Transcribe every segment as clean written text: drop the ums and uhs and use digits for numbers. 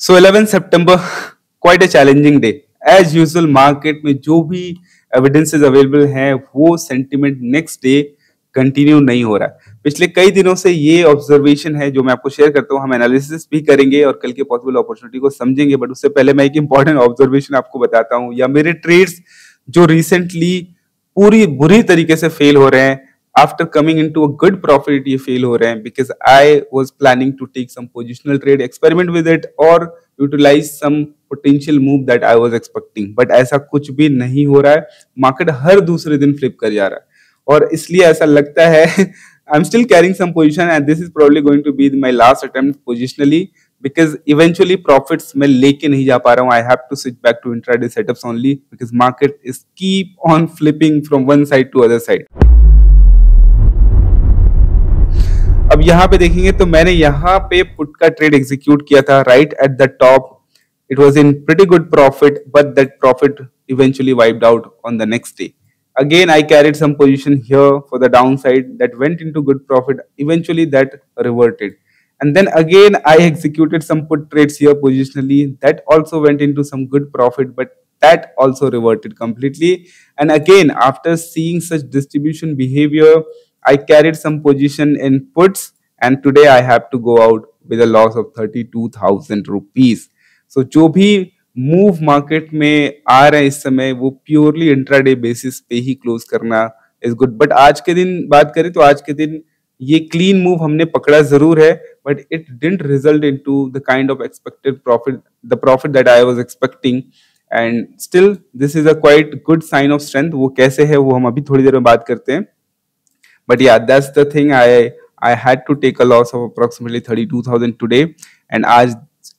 So 11 September quite a challenging day as usual. Market में जो भी एविडेंसेस अवेलेबल हैं वो सेंटिमेंट नेक्स्ट डे कंटिन्यू नहीं हो रहा है। पिछले कई दिनों से ये ऑब्जर्वेशन है जो मैं आपको शेयर करता हूँ। हम एनालिसिस भी करेंगे और कल के पॉसिबल अपॉर्चुनिटी को समझेंगे, बट उससे पहले मैं एक इंपॉर्टेंट ऑब्जर्वेशन आपको बताता हूँ, या मेरे ट्रेड्स जो रिसेंटली पूरी बुरी तरीके से फेल हो रहे हैं after coming into a good profit, ये फेल हो रहे हैं because I was planning to take some positional trade, experiment with it और utilise some potential move that I was expecting, but ऐसा कुछ भी नहीं हो रहा है। मार्केट हर दूसरे दिन फ्लिप कर जा रहा है और इसलिए ऐसा लगता है I am still carrying some position and this is probably going to be my last attempt positionally, because eventually profits मैं लेके नहीं जा पा रहा हूँ। I have to switch back to intraday setups only because market is keep on flipping from one side to other side. अब यहाँ पे देखेंगे तो मैंने यहाँ पे पुट का ट्रेड एग्जीक्यूट किया था right at the top. It was in pretty good profit, but that profit eventually wiped out on the next day. Again, I carried some position here for the downside that went into good profit. Eventually, that reverted. And then again, I executed some put trades here positionally. That also went into some good profit, but that also reverted completely. And again, after seeing such distribution behavior, I carried some position in puts. And today, I have to go out with a loss of 32,000 rupees. सो जो भी move market में आ रहे हैं इस समय वो purely intraday basis पे ही close करना इज गुड. बट आज के दिन बात करें तो आज के दिन ये क्लीन मूव हमने पकड़ा जरूर है, but it didn't result into the kind of expected profit, the profit that I was expecting. And still this is a quite good sign of strength. वो कैसे है वो हम अभी थोड़ी देर में बात करते हैं. But yeah that's the thing, I had to take a loss of approximately 32,000 today. And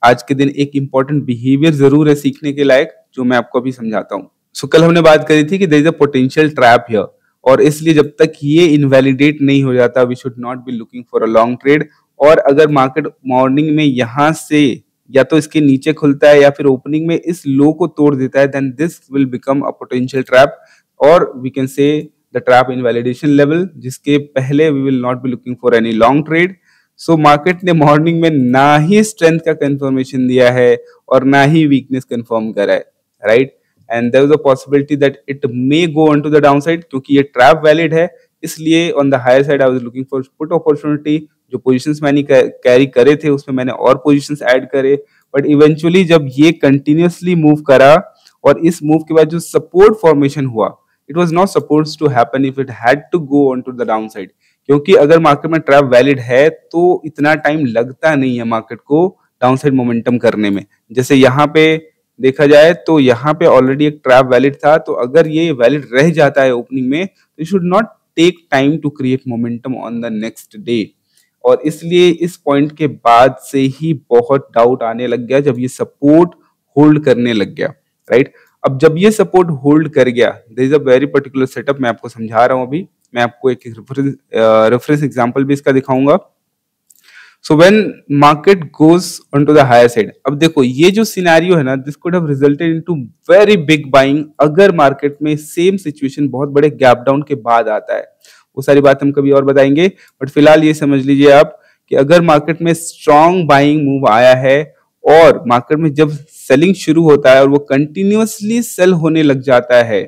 आज के दिन एक इंपॉर्टेंट बिहेवियर जरूर है सीखने के लायक जो मैं आपको अभी समझाता हूँ. सो कल हमने बात करी थी कि there is a potential trap here, और इसलिए जब तक ये इनवैलिडेट नहीं हो जाता we should not be looking for a long trade. और अगर मार्केट मॉर्निंग में यहाँ से या तो इसके नीचे खुलता है या फिर ओपनिंग में इस लो को तोड़ देता है, then this will become a potential trap, और we can say the trap invalidation level, जिसके पहले we will not be looking for any long trade. So market ने मॉर्निंग में ना ही स्ट्रेंथ का कंफर्मेशन दिया है और ना ही वीकनेस कंफर्म करा है, right. And there is a possibility that it may go on to the down side, क्योंकि ये ट्रैप वैलिड है. इसलिए on the higher side I was looking for put opportunity. जो पोजीशंस मैंने कैरी करे थे उसमें मैंने और पोजीशंस ऐड करे, बट इवेंचुअली जब ये कंटिन्यूअसली मूव करा और इस मूव के बाद जो सपोर्ट फॉर्मेशन हुआ, it was not supposed to happen if it had to go on to the down side. क्योंकि अगर मार्केट में ट्रैप वैलिड है तो इतना टाइम लगता नहीं है मार्केट को डाउन साइड मोमेंटम करने में. जैसे यहाँ पे देखा जाए तो यहाँ पे ऑलरेडी एक ट्रैप वैलिड था, तो अगर ये वैलिड रह जाता है ओपनिंग में तो you should not take time to create momentum on the next day. और इसलिए इस पॉइंट के बाद से ही बहुत डाउट आने लग गया जब ये सपोर्ट होल्ड करने लग गया, राइट. अब जब ये सपोर्ट होल्ड कर गया, there is a very particular setup मैं आपको समझा रहा हूं अभी. मैं आपको एक रेफरेंस एग्जांपल भी इसका दिखाऊंगा. So when market goes on to the higher side, अब देखो ये जो सिनेरियो है ना, this could have resulted into very big buying अगर मार्केट में सेम सिचुएशन बहुत बड़े गैप डाउन के बाद आता है. वो सारी बात हम कभी और बताएंगे, बट फिलहाल ये समझ लीजिए आप कि अगर मार्केट में स्ट्रॉन्ग बाइंग मूव आया है और मार्केट में जब सेलिंग शुरू होता है और वो कंटिन्यूअसली सेल होने लग जाता है,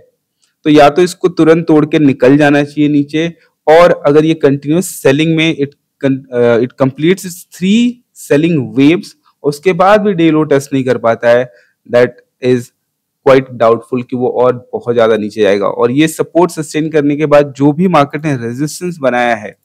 तो या तो इसको तुरंत तोड़ के निकल जाना चाहिए नीचे, और अगर ये कंटिन्यूअस सेलिंग में it completes it's 3 selling waves, उसके बाद भी डे लो टेस्ट नहीं कर पाता है, दैट इज क्वाइट डाउटफुल कि वो और बहुत ज्यादा नीचे जाएगा. और ये सपोर्ट सस्टेन करने के बाद जो भी मार्केट ने रेजिस्टेंस बनाया है,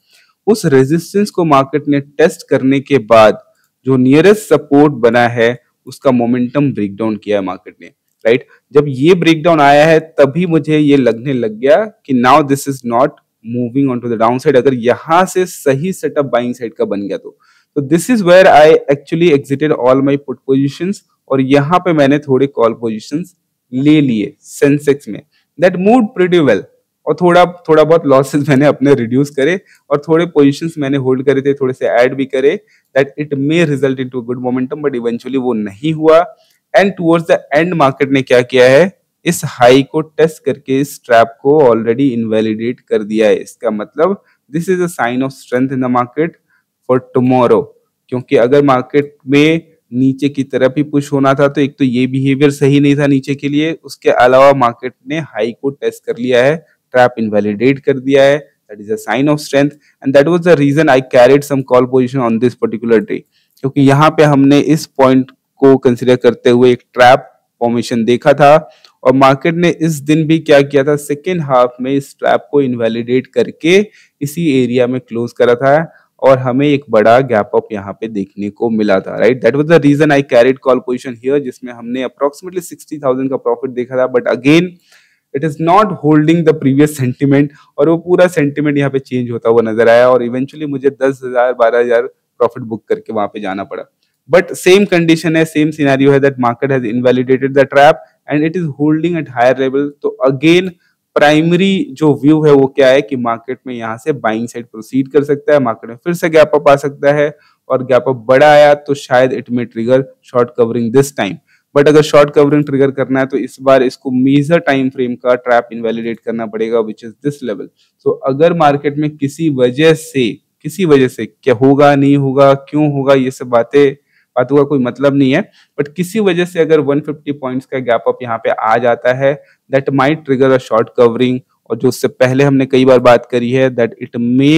उस रेजिस्टेंस को मार्केट ने टेस्ट करने के बाद जो नियरेस्ट सपोर्ट बना है उसका मोमेंटम ब्रेकडाउन किया है मार्केट ने, राइट. जब ये ब्रेकडाउन आया है तभी मुझे ये लगने लग गया कि now this is not moving on to the down side. अगर यहाँ से सही सेटअप बाइंग साइड का बन गया तो this is where I actually exited all my put positions, और यहाँ पे मैंने थोड़े कॉल पोजिशंस ले लिए सेंसेक्स में. दैट मूव्ड प्रीटी वेल, और थोड़ा बहुत लॉसेस मैंने अपने रिड्यूस करे और थोड़े पोजीशंस मैंने होल्ड करे थे, थोड़े से ऐड भी करे, that it may result into good momentum, but eventually वो नहीं हुआ. And towards the end market ने क्या किया है, इस हाई को टेस्ट करके इस ट्रैप को ऑलरेडी इनवैलिडेट कर दिया है. इसका मतलब this is a sign of strength in the market for tomorrow, क्योंकि अगर मार्केट में नीचे की तरफ ही पुश होना था, तो एक तो ये बिहेवियर सही नहीं था नीचे के लिए, उसके अलावा मार्केट ने हाई को टेस्ट कर लिया है, ट्रैप इनवैलिडेट कर दिया है, that is a sign of strength and that was the reason I carried some call position on this particular day, क्योंकि यहाँ पे हमने इस पॉइंट को कंसिडर करते हुए एक ट्रैप फॉर्मेशन देखा था और मार्केट ने इस दिन भी क्या किया था, सेकेंड हाफ में इस ट्रैप को इनवैलिडेट करके इसी एरिया में क्लोज करा था और हमें एक बड़ा गैप अप यहाँ पे देखने को मिला था, right. That was the reason I carried call position here, जिसमें हमने अप्रोक्सीमेटली 60,000 का प्रॉफिट देखा था, but again it is not holding the previous sentiment और वो पूरा सेंटिमेंट यहाँ पे चेंज होता हुआ नजर आया और इवेंचुअली मुझे 10,000 12,000 प्रॉफिट बुक करके वहां पे जाना पड़ा। बट सेम कंडीशन है, सेम सिनेरियो है that market has invalidated the trap and it is holding at higher level. तो अगेन प्राइमरी जो व्यू है वो क्या है कि मार्केट में यहाँ से बाइंग साइड प्रोसीड कर सकता है, मार्केट में फिर से गैप अप आ सकता है और गैप अप बड़ा आया तो शायद इट में trigger short covering this time. But अगर शॉर्ट कवरिंग ट्रिगर करना है तो इस बार इसको मेजर टाइम फ्रेम का ट्रैप इनवैलिडेट करना पड़ेगा विच इज दिस लेवल। तो अगर मार्केट में किसी वजह से क्या होगा नहीं होगा क्यों होगा ये सब बातों का कोई मतलब नहीं है, बट किसी वजह से अगर 150 पॉइंट्स का गैप अप यहाँ पे आ जाता है that might trigger a short covering और जो उससे पहले हमने कई बार बात करी है that it may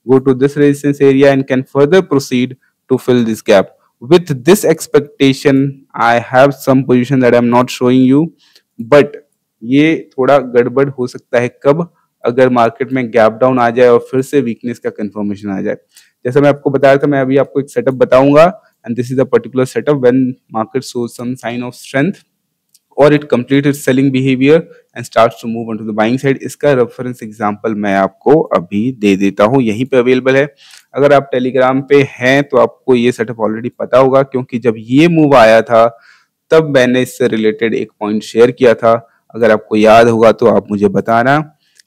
go to this resistance area and can further proceed to fill this gap. With this expectation, I have some position that I am not showing you, but ये थोड़ा गड़बड़ हो सकता है कब, अगर मार्केट में gap down आ जाए और फिर से वीकनेस का कंफर्मेशन आ जाए। जैसा मैं आपको बताया था, मैं अभी आपको एक सेटअप बताऊंगा and this is a particular setup when market shows some sign of strength और it complete its selling behaviour and starts to move on to the buying side. इसका रेफरेंस एग्जांपल मैं आपको अभी दे देता हूं, यहीं पे अवेलेबल है। अगर आप टेलीग्राम पे हैं तो आपको ये सेटअप ऑलरेडी पता होगा, क्योंकि जब ये मूव आया था तब मैंने इससे रिलेटेड एक पॉइंट शेयर किया था। अगर आपको याद होगा तो आप मुझे बताना।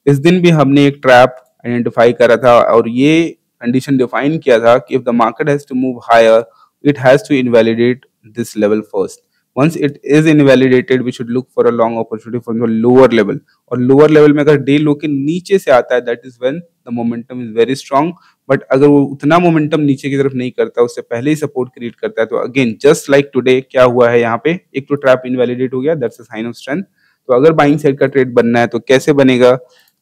इस दिन भी हमने एक ट्रैप आइडेंटिफाई करा था और ये कंडीशन डिफाइन किया था कि if the market has to move higher it has to invalidate this level first. once it is invalidated we should look for a long opportunity from the lower level और lower level में अगर day लो के नीचे से आता है that is when the momentum is very strong। But अगर वो उतना मोमेंटम नीचे की तरफ नहीं करता, उससे पहले ही सपोर्ट क्रिएट करता है, तो अगेन जस्ट लाइक टुडे क्या हुआ है यहाँ पे, एक तो ट्रैप इनवैलिडेट हो गया, that's a sign of strength. तो अगर बाइंग साइड का ट्रेड बनना है तो कैसे बनेगा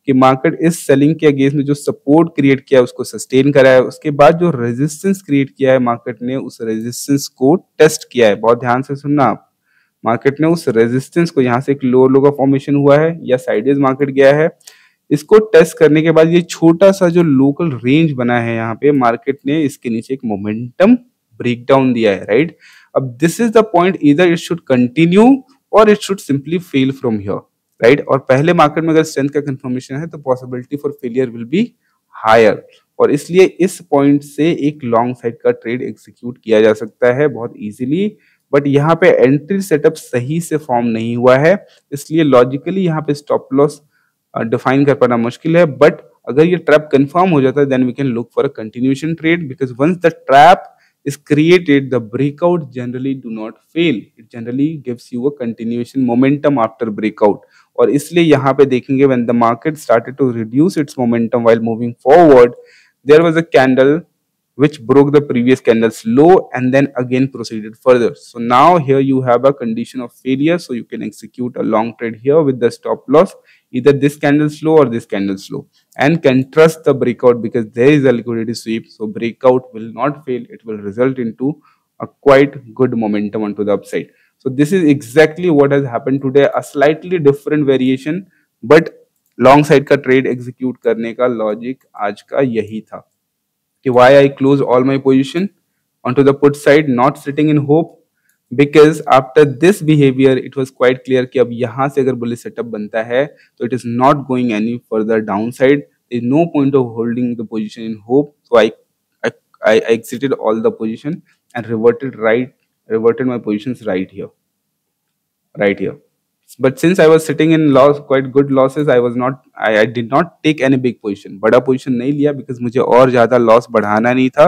कि मार्केट इस सेलिंग के अगेंस्ट में जो सपोर्ट क्रिएट किया है उसको सस्टेन करा है, उसके बाद जो रेजिस्टेंस क्रिएट किया है मार्केट ने उस रेजिस्टेंस को टेस्ट किया है। बहुत ध्यान से सुनना आप, मार्केट ने उस रेजिस्टेंस को, यहाँ से एक लोअर लो का फॉर्मेशन हुआ है या साइडवेज मार्केट गया है, इसको टेस्ट करने के बाद ये छोटा सा जो लोकल रेंज बना है यहाँ पे मार्केट ने इसके नीचे एक मोमेंटम ब्रेकडाउन दिया है, राइट। अब दिस इज द पॉइंट, इधर इट शुड कंटिन्यू और it should simply fell from here, right. और पहले मार्केट में अगर स्ट्रेंथ का कंफर्मेशन है तो possibility for failure will be higher और इसलिए इस पॉइंट से एक लॉन्ग साइड का ट्रेड एग्जीक्यूट किया जा सकता है बहुत इजीली। बट यहाँ पे एंट्री सेटअप सही से फॉर्म नहीं हुआ है, इसलिए लॉजिकली यहाँ पे स्टॉप लॉस डिफाइन कर पाना मुश्किल है। बट अगर ये ट्रैप कंफर्म हो जाता है then we can look for a continuation trade because once the trap is created the breakout generally do not fail, it generally gives you a continuation momentum after breakout। और इसलिए यहाँ पे देखेंगे when the market started to reduce its momentum while moving forward there was a candle which broke the previous candle's low and then again proceeded further। So now here you have a condition of failure, so you can execute a long trade here with the stop loss either this candle's low or this candle's low and can trust the breakout because there is a liquidity sweep, so breakout will not fail, it will result into a quite good momentum onto the upside। So this is exactly what has happened today, a slightly different variation but long side का trade execute करने का logic आज का यही था कि why I close all my position onto the put side, not sitting in hope, because after this behavior it was quite clear कि अब यहाँ से अगर bullish setup बनता है तो it is not going any further downside, there is no point of holding the position in hope, so I exited all the position and reverted my positions right here। But since I was sitting in loss, quite good losses, I did not take any big position, बड़ा position नहीं लिया because मुझे और ज़्यादा loss बढ़ाना नहीं था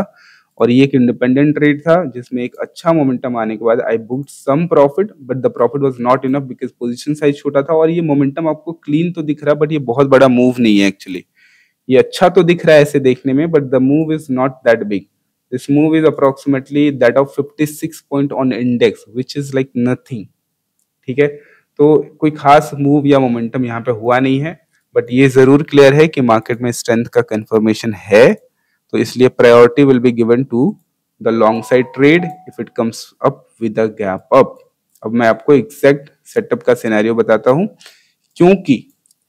और ये एक independent trade था जिसमें एक अच्छा momentum आने के बाद I booked some profit, but the profit was not enough because position size छोटा था और ये momentum आपको clean तो दिख रहा है but ये बहुत बड़ा move नहीं है actually। ये अच्छा तो दिख रहा है ऐसे देखने में but the move is not that big। This move is approximately that of 56 point on index, which is like nothing. ठीक है, तो कोई खास मूव या मोमेंटम यहाँ पे हुआ नहीं है, बट ये जरूर क्लियर है कि मार्केट में स्ट्रेंथ का कंफर्मेशन है, तो इसलिए priority will be given to the long side trade if it comes up with a gap up. अब मैं आपको एग्जैक्ट सेटअप का सिनेरियो बताता हूँ, क्योंकि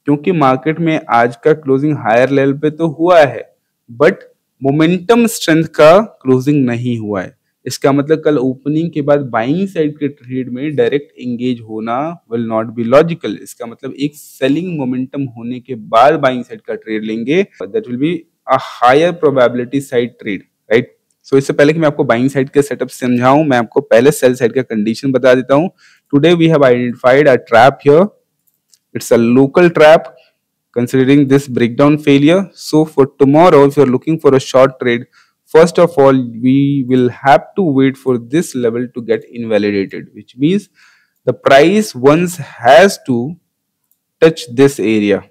क्योंकि मार्केट में आज का क्लोजिंग हायर लेवल पे तो हुआ है, बट मोमेंटम स्ट्रेंथ का क्लोजिंग नहीं हुआ है। इसका मतलब कल ओपनिंग के बाद बाइंग साइड के ट्रेड में डायरेक्ट एंगेज होना विल नॉट बी लॉजिकल। इसका मतलब एक सेलिंग मोमेंटम होने के बाद बाइंग साइड का ट्रेड लेंगे, that will be a higher probability side trade, right. So इससे पहले कि मैं आपको बाइंग साइड के सेटअप समझाऊं, मैं आपको पहले सेल साइड का कंडीशन बता देता हूं। Today we have identified a trap here, it's a local trap considering this breakdown failure. So for tomorrow, if you're looking for a short trade, first of all, we will have to wait for this level to get invalidated, which means the price once has to touch this area,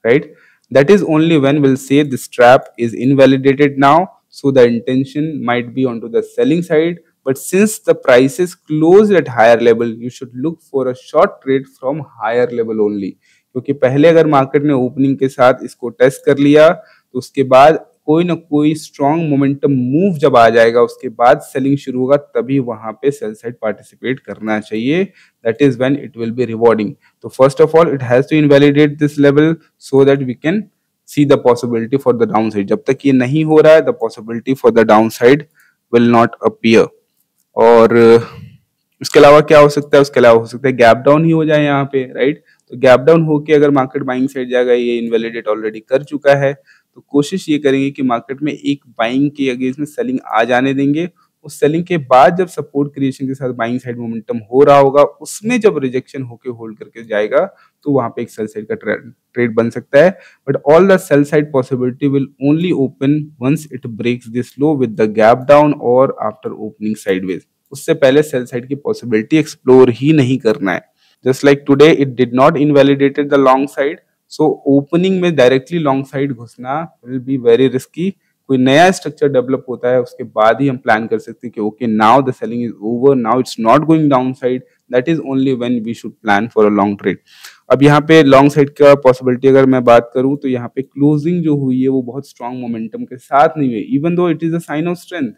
right? That is only when we'll say this trap is invalidated now. So the intention might be onto the selling side, but since the price is closed at higher level, you should look for a short trade from higher level only. क्योंकि पहले अगर market ने opening के साथ इसको test कर लिया, तो उसके बाद कोई ना कोई स्ट्रॉन्ग मोमेंटम मूव जब आ जाएगा, उसके बाद सेलिंग शुरू होगा, तभी वहां पे सेल साइड पार्टिसिपेट करना चाहिए। That is when it will be rewarding. तो first of all it has to invalidate this level so that we can see the possibility for the down side. जब तक ये नहीं हो रहा है, the possibility for the down side will not appear. और उसके अलावा क्या हो सकता है? उसके अलावा हो सकता है गैप डाउन ही हो जाए यहाँ पे, राइट। तो गैप डाउन होके अगर मार्केट बाइंग साइड जाएगा, ये इनवैलिडेट ऑलरेडी कर चुका है, तो कोशिश ये करेंगे कि मार्केट में एक बाइंग के अगेंस्ट में सेलिंग आ जाने देंगे। उस सेलिंग के बाद जब सपोर्ट क्रिएशन के साथ बाइंग साइड मोमेंटम हो रहा होगा, उसमें जब रिजेक्शन होके होल्ड करके जाएगा, तो वहां पे एक सेल साइड का ट्रेड बन सकता है। But all the sell side possibility will only open once it breaks this low with the gap down और आफ्टर ओपनिंग साइडवेज। उससे पहले सेल साइड की पॉसिबिलिटी एक्सप्लोर ही नहीं करना है। Just like today it did not invalidated the long side, so opening में directly long side घुसना विल बी वेरी रिस्की। कोई नया स्ट्रक्चर डेवलप होता है, उसके बाद ही हम प्लान कर सकते हैं कि okay now the selling is over, now it's not going down side, that is only when we should plan for a long trade. अब यहाँ पे लॉन्ग साइड का पॉसिबिलिटी अगर मैं बात करूं, तो यहाँ पे क्लोजिंग जो हुई है वो बहुत स्ट्रॉन्ग मोमेंटम के साथ नहीं हुई, even though it is a sign of strength.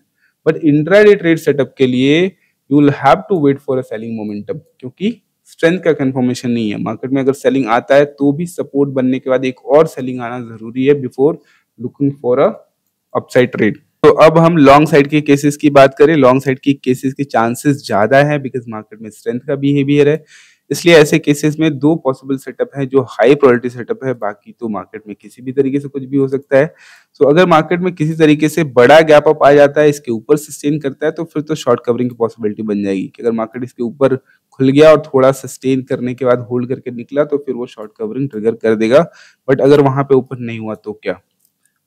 But intraday trade setup के लिए you will have to wait for a selling momentum, क्योंकि स्ट्रेंथ का कंफर्मेशन नहीं है। मार्केट में अगर सेलिंग आता है तो भी सपोर्ट बनने के बाद एक और सेलिंग आना जरूरी है before looking for a upside trade. तो अब हम लॉन्ग साइड के केसेस की बात करें। लॉन्ग साइड की केसेस के चांसेस ज्यादा है बिकॉज मार्केट में स्ट्रेंथ का बिहेवियर है, इसलिए ऐसे केसेस में दो पॉसिबल सेटअप है जो हाई प्रोबेबिलिटी सेटअप है, बाकी तो मार्केट में किसी भी तरीके से कुछ भी हो सकता है। सो अगर मार्केट में किसी तरीके से बड़ा गैप अप आ जाता है, इसके ऊपर सस्टेन करता है, तो फिर तो शॉर्ट कवरिंग की पॉसिबिलिटी बन जाएगी कि अगर मार्केट इसके ऊपर खुल गया और थोड़ा सस्टेन करने के बाद होल्ड करके निकला, तो फिर वो शॉर्ट कवरिंग ट्रिगर कर देगा। बट अगर वहां पे ओपन नहीं हुआ तो क्या?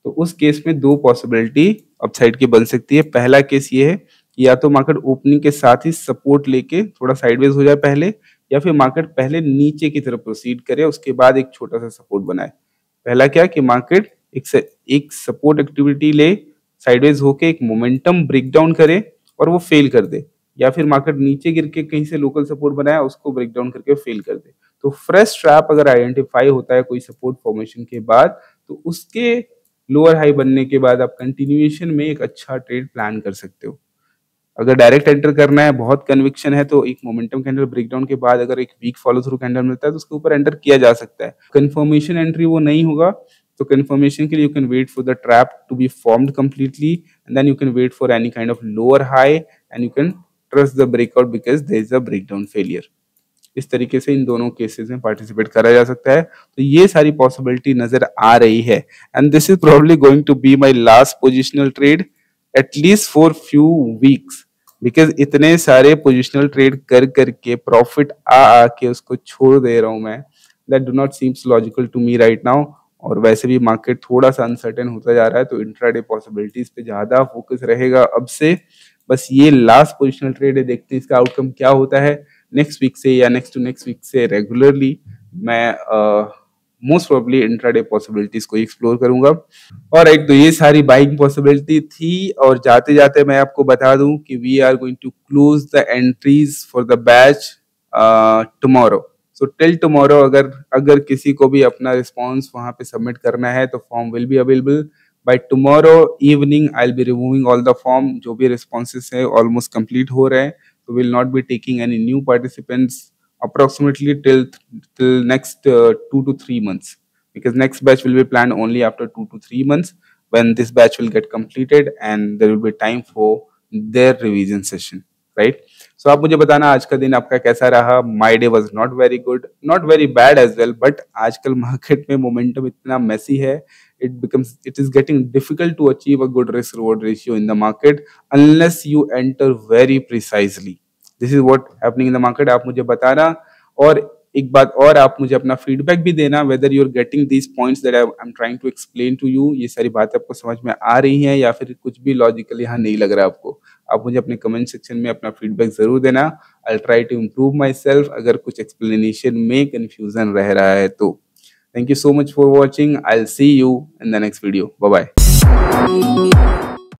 तो उस केस में दो पॉसिबिलिटी अपसाइड की बन सकती है। पहला केस ये है कि या तो मार्केट ओपनिंग के साथ ही सपोर्ट लेके थोड़ा साइडवेज हो जाए पहले, या फिर मार्केट पहले नीचे की तरफ प्रोसीड करे, उसके बाद एक छोटा सा सपोर्ट बनाए। पहला क्या कि मार्केट एक सपोर्ट एक्टिविटी ले, साइडवेज होके एक मोमेंटम ब्रेकडाउन करे और वो फेल कर दे, या फिर मार्केट नीचे गिर के कहीं से लोकल सपोर्ट बनाया, उसको ब्रेकडाउन करके फेल कर दे। तो फ्रेश ट्रैप अगर आइडेंटिफाई होता है कोई सपोर्ट फॉर्मेशन के बाद, तो उसके लोअर हाई बनने के बाद आप कंटिन्यूएशन में एक अच्छा ट्रेड प्लान कर सकते हो। अगर डायरेक्ट एंटर करना है, बहुत कन्विक्शन है, तो एक मोमेंटम कैंडल ब्रेकडाउन के बाद अगर एक वीक फॉलो थ्रू कैंडल मिलता है तो उसके ऊपर एंटर किया जा सकता है। कंफर्मेशन एंट्री वो नहीं होगा, तो कंफर्मेशन के लिए you can wait for the trap to be formed completely and then you can wait for any kind of lower high and you can trust the breakout because there is a breakdown failure. इस तरीके से इन दोनों cases में participate करा जा सकता है। तो ये सारी पॉसिबिलिटी नजर आ रही है and this is probably going to be my last positional trade at least for few weeks, because इतने सारे पोजिशनल ट्रेड कर करके प्रॉफिट आके उसको छोड़ दे रहा हूं मैं। That do not seems logical to me right now. और वैसे भी मार्केट थोड़ा सा अनसर्टेन होता जा रहा है, तो इंट्राडे पॉसिबिलिटीज पे ज्यादा फोकस रहेगा अब से। बस ये लास्ट पोजिशनल ट्रेड है, देखते हैं इसका आउटकम क्या होता है। नेक्स्ट वीक से या नेक्स्ट टू नेक्स्ट वीक से रेगुलरली मैं मोस्ट प्रोबेबली इंट्राडे पॉसिबिलिटीज को एक्सप्लोर करूंगा। और राइट, तो ये सारी बाइंग पॉसिबिलिटी थी। और जाते जाते मैं आपको बता दूं कि we are going to close the entries for the batch tomorrow. So till tomorrow अगर किसी को भी अपना रिस्पॉन्स वहां पे सबमिट करना है तो form will be available by tomorrow evening. I will be removing all the form. जो भी रिस्पॉन्सेस है ऑलमोस्ट कंप्लीट हो रहे हैं, तो will not be taking any new participants approximately till next 2 to 3 months, because next batch will be planned only after 2 to 3 months, when this batch will get completed and there will be time for their revision session, right? So आप मुझे बताना आज का दिन आपका कैसा रहा। My day was not very good, not very bad as well, but आजकल मार्केट में मोमेंटम इतना मेसी है, it is getting difficult to achieve a good risk reward ratio in the market unless you enter very precisely. This is what happening in the market. आप मुझे बताना, और एक बात और, आप मुझे अपना फीडबैक भी देना whether you are getting these points that I am trying to explain to you. ये सारी बातें आपको समझ में आ रही हैं या फिर कुछ भी लॉजिकल यहाँ नहीं लग रहा आपको। आप मुझे अपने कमेंट सेक्शन में अपना फीडबैक जरूर देना। I try to improve myself अगर कुछ एक्सप्लेनेशन में कंफ्यूजन रह रहा है तो। Thank you so much for watching. I will see you in the next video. Bye bye.